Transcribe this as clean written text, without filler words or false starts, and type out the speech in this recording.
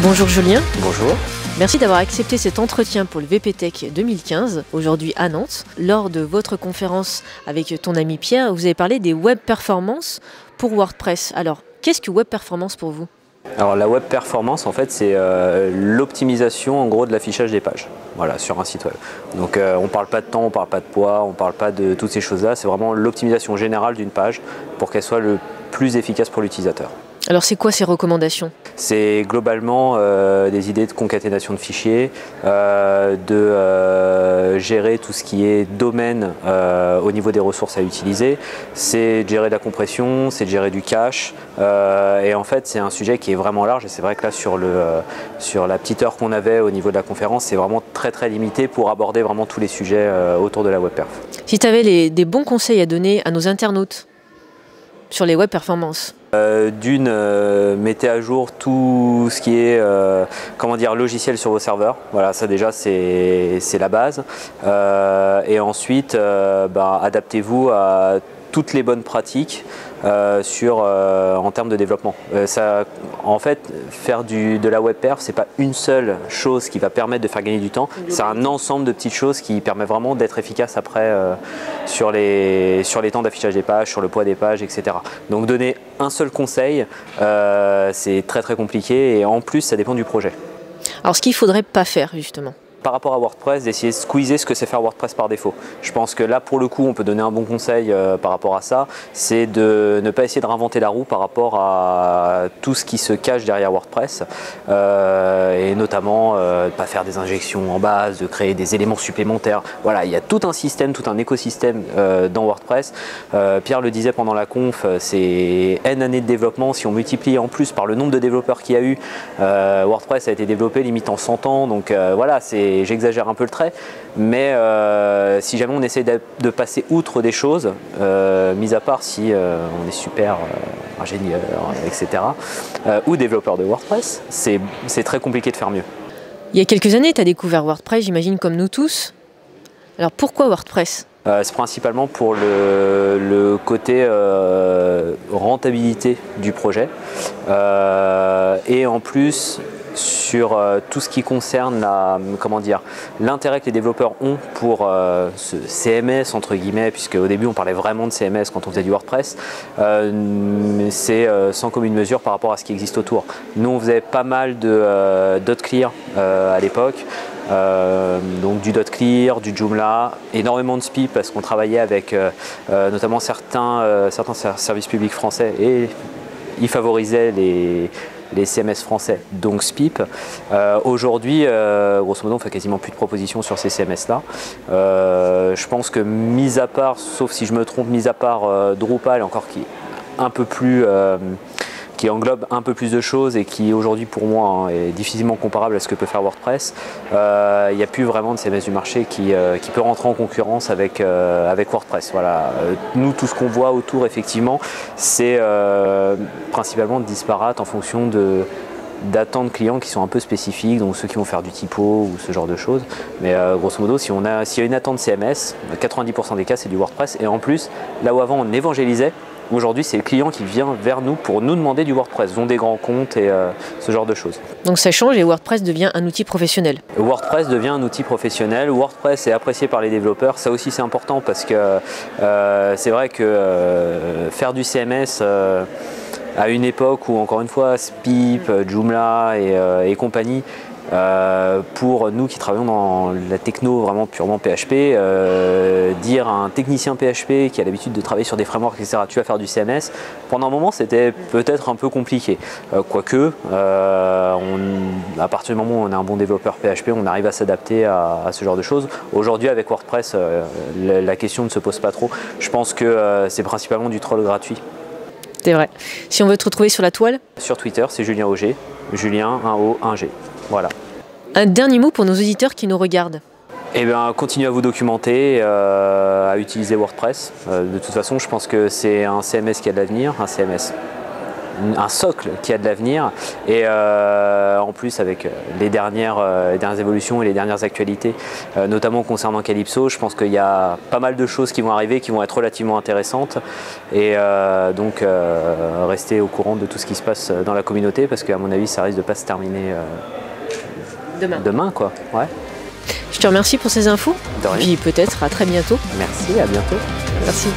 Bonjour Julien. Bonjour. Merci d'avoir accepté cet entretien pour le VPTech 2015, aujourd'hui à Nantes. Lors de votre conférence avec ton ami Pierre, vous avez parlé des web performances pour WordPress. Alors, qu'est-ce que web performance pour vous ? Alors la web performance, en fait, c'est l'optimisation en gros de l'affichage des pages, voilà, sur un site web. Donc on ne parle pas de temps, on ne parle pas de poids, on ne parle pas de toutes ces choses-là, c'est vraiment l'optimisation générale d'une page pour qu'elle soit le plus efficace pour l'utilisateur. Alors c'est quoi ces recommandations ? C'est globalement des idées de concaténation de fichiers, gérer tout ce qui est domaine au niveau des ressources à utiliser, c'est de gérer de la compression, c'est de gérer du cache, et en fait c'est un sujet qui est vraiment large et c'est vrai que là sur la petite heure qu'on avait au niveau de la conférence, c'est vraiment très limité pour aborder vraiment tous les sujets autour de la web perf. Si tu avais des bons conseils à donner à nos internautes sur les web performances ? Mettez à jour tout ce qui est logiciel sur vos serveurs. Voilà, ça déjà c'est la base. Et ensuite, adaptez-vous à toutes les bonnes pratiques en termes de développement. En fait, faire de la web perf, c'est pas une seule chose qui va permettre de faire gagner du temps, c'est un ensemble de petites choses qui permet vraiment d'être efficace après sur les temps d'affichage des pages, sur le poids des pages, etc. Donc donner un seul conseil, c'est très compliqué et en plus ça dépend du projet. Alors ce qu'il ne faudrait pas faire justement ? Par rapport à WordPress, d'essayer de squeezer ce que c'est faire WordPress par défaut. Je pense que là, pour le coup, on peut donner un bon conseil par rapport à ça, c'est de ne pas essayer de réinventer la roue par rapport à tout ce qui se cache derrière WordPress, et notamment de ne pas faire des injections en base, de créer des éléments supplémentaires. Voilà, il y a tout un système, tout un écosystème dans WordPress. Pierre le disait pendant la conf, c'est N années de développement. Si on multiplie en plus par le nombre de développeurs qu'il y a eu, WordPress a été développé limite en 100 ans, donc voilà, j'exagère un peu le trait, mais si jamais on essaie de passer outre des choses, mis à part si on est super ingénieur, etc., ou développeur de WordPress, c'est très compliqué de faire mieux. Il y a quelques années, tu as découvert WordPress, j'imagine comme nous tous. Alors pourquoi WordPress ? C'est principalement pour le côté rentabilité du projet, et en plus sur tout ce qui concerne l'intérêt que les développeurs ont pour ce CMS entre guillemets, puisque au début on parlait vraiment de CMS quand on faisait du WordPress, c'est sans commune mesure par rapport à ce qui existe autour. Nous on faisait pas mal de .clear à l'époque, donc du .clear, du Joomla, énormément de SPIP parce qu'on travaillait avec notamment certains services publics français et ils favorisaient les CMS français, donc SPIP. Aujourd'hui, grosso modo, on fait quasiment plus de propositions sur ces CMS-là. Je pense que mis à part, sauf si je me trompe, mis à part Drupal, encore qui englobe un peu plus de choses et qui aujourd'hui pour moi est difficilement comparable à ce que peut faire WordPress, il n'y a plus vraiment de CMS du marché qui peut rentrer en concurrence avec WordPress. Voilà. Nous, tout ce qu'on voit autour, effectivement, c'est principalement disparate en fonction d'attentes clients qui sont un peu spécifiques, donc ceux qui vont faire du typo ou ce genre de choses. Mais grosso modo, s'il y a une attente CMS, 90% des cas c'est du WordPress. Et en plus, là où avant on évangélisait, aujourd'hui, c'est le client qui vient vers nous pour nous demander du WordPress, dont des grands comptes et ce genre de choses. Donc ça change et WordPress devient un outil professionnel. WordPress devient un outil professionnel. WordPress est apprécié par les développeurs. Ça aussi, c'est important parce que c'est vrai que faire du CMS à une époque où, encore une fois, SPIP, Joomla et compagnie, pour nous qui travaillons dans la techno vraiment purement PHP, dire à un technicien PHP qui a l'habitude de travailler sur des frameworks, etc., tu vas faire du CMS, pendant un moment c'était peut-être un peu compliqué. Quoique, à partir du moment où on est un bon développeur PHP, on arrive à s'adapter à ce genre de choses. Aujourd'hui avec WordPress, la question ne se pose pas trop. Je pense que c'est principalement du troll gratuit. C'est vrai. Si on veut te retrouver sur la toile ? Sur Twitter, c'est Julien Auger. Julien, 1 O, 1 G. Voilà. Un dernier mot pour nos auditeurs qui nous regardent. Eh bien, continuez à vous documenter, à utiliser WordPress. De toute façon, je pense que c'est un CMS qui a de l'avenir, un CMS. un socle qui a de l'avenir. Et en plus, avec les dernières évolutions et les dernières actualités, notamment concernant Calypso, je pense qu'il y a pas mal de choses qui vont arriver, qui vont être relativement intéressantes. Et donc, rester au courant de tout ce qui se passe dans la communauté, parce qu'à mon avis, ça risque de ne pas se terminer demain, quoi. Ouais. Je te remercie pour ces infos. De rien. Puis peut-être à très bientôt. Merci, à bientôt. Merci.